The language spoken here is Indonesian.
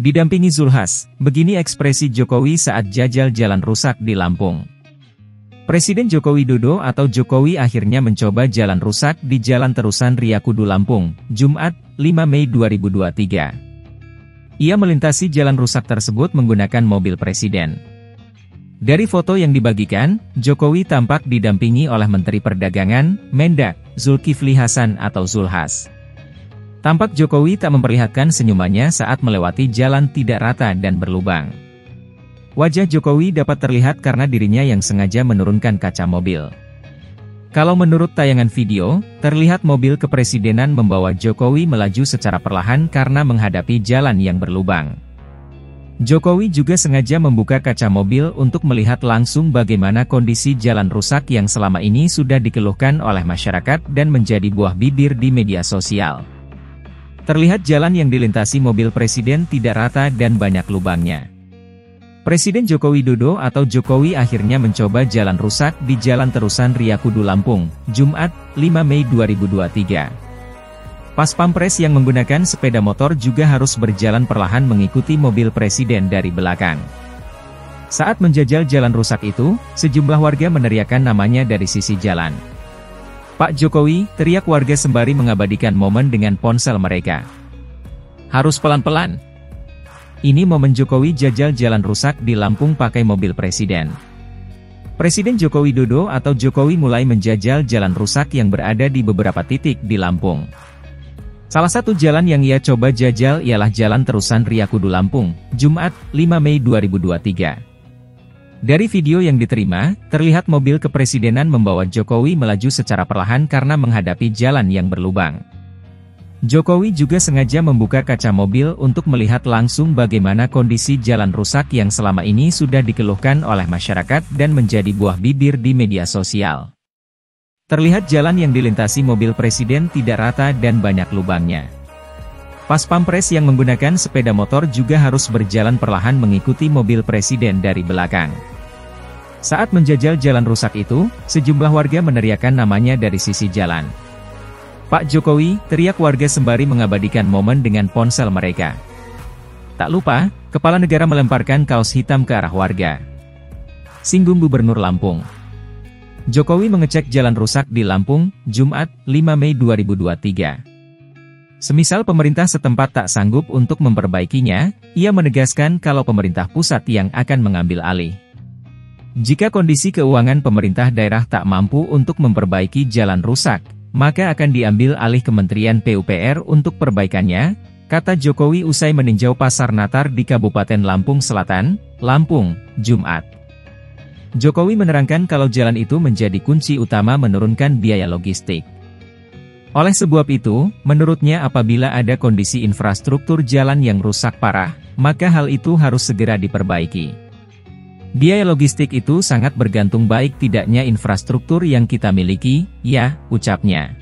Didampingi Zulhas, begini ekspresi Jokowi saat jajal jalan rusak di Lampung. Presiden Joko Widodo atau Jokowi akhirnya mencoba jalan rusak di Jalan Terusan Riyakudu Lampung, Jumat, 5 Mei 2023. Ia melintasi jalan rusak tersebut menggunakan mobil presiden. Dari foto yang dibagikan, Jokowi tampak didampingi oleh Menteri Perdagangan, Mendak, Zulkifli Hasan atau Zulhas. Tampak Jokowi tak memperlihatkan senyumannya saat melewati jalan tidak rata dan berlubang. Wajah Jokowi dapat terlihat karena dirinya yang sengaja menurunkan kaca mobil. Kalau menurut tayangan video, terlihat mobil kepresidenan membawa Jokowi melaju secara perlahan karena menghadapi jalan yang berlubang. Jokowi juga sengaja membuka kaca mobil untuk melihat langsung bagaimana kondisi jalan rusak yang selama ini sudah dikeluhkan oleh masyarakat dan menjadi buah bibir di media sosial. Terlihat jalan yang dilintasi mobil presiden tidak rata dan banyak lubangnya. Presiden Joko Widodo atau Jokowi akhirnya mencoba jalan rusak di Jalan Terusan Riyakudu Lampung, Jumat, 5 Mei 2023. Pas Pampres yang menggunakan sepeda motor juga harus berjalan perlahan mengikuti mobil presiden dari belakang. Saat menjajal jalan rusak itu, sejumlah warga meneriakkan namanya dari sisi jalan. "Pak Jokowi," teriak warga sembari mengabadikan momen dengan ponsel mereka. "Harus pelan-pelan. Ini momen Jokowi jajal jalan rusak di Lampung pakai mobil presiden." Presiden Joko Widodo atau Jokowi mulai menjajal jalan rusak yang berada di beberapa titik di Lampung. Salah satu jalan yang ia coba jajal ialah Jalan Terusan Riyakudu Lampung, Jumat, 5 Mei 2023. Dari video yang diterima, terlihat mobil kepresidenan membawa Jokowi melaju secara perlahan karena menghadapi jalan yang berlubang. Jokowi juga sengaja membuka kaca mobil untuk melihat langsung bagaimana kondisi jalan rusak yang selama ini sudah dikeluhkan oleh masyarakat dan menjadi buah bibir di media sosial. Terlihat jalan yang dilintasi mobil presiden tidak rata dan banyak lubangnya. Pas Pampres yang menggunakan sepeda motor juga harus berjalan perlahan mengikuti mobil presiden dari belakang. Saat menjajal jalan rusak itu, sejumlah warga meneriakkan namanya dari sisi jalan. "Pak Jokowi," teriak warga sembari mengabadikan momen dengan ponsel mereka. Tak lupa, kepala negara melemparkan kaos hitam ke arah warga. Singgung Gubernur Lampung. Jokowi mengecek jalan rusak di Lampung, Jumat, 5 Mei 2023. Semisal pemerintah setempat tak sanggup untuk memperbaikinya, ia menegaskan kalau pemerintah pusat yang akan mengambil alih. Jika kondisi keuangan pemerintah daerah tak mampu untuk memperbaiki jalan rusak, maka akan diambil alih Kementerian PUPR untuk perbaikannya, kata Jokowi usai meninjau pasar Natar di Kabupaten Lampung Selatan, Lampung, Jumat. Jokowi menerangkan kalau jalan itu menjadi kunci utama menurunkan biaya logistik. Oleh sebab itu, menurutnya apabila ada kondisi infrastruktur jalan yang rusak parah, maka hal itu harus segera diperbaiki. Biaya logistik itu sangat bergantung baik tidaknya infrastruktur yang kita miliki, ya, ucapnya.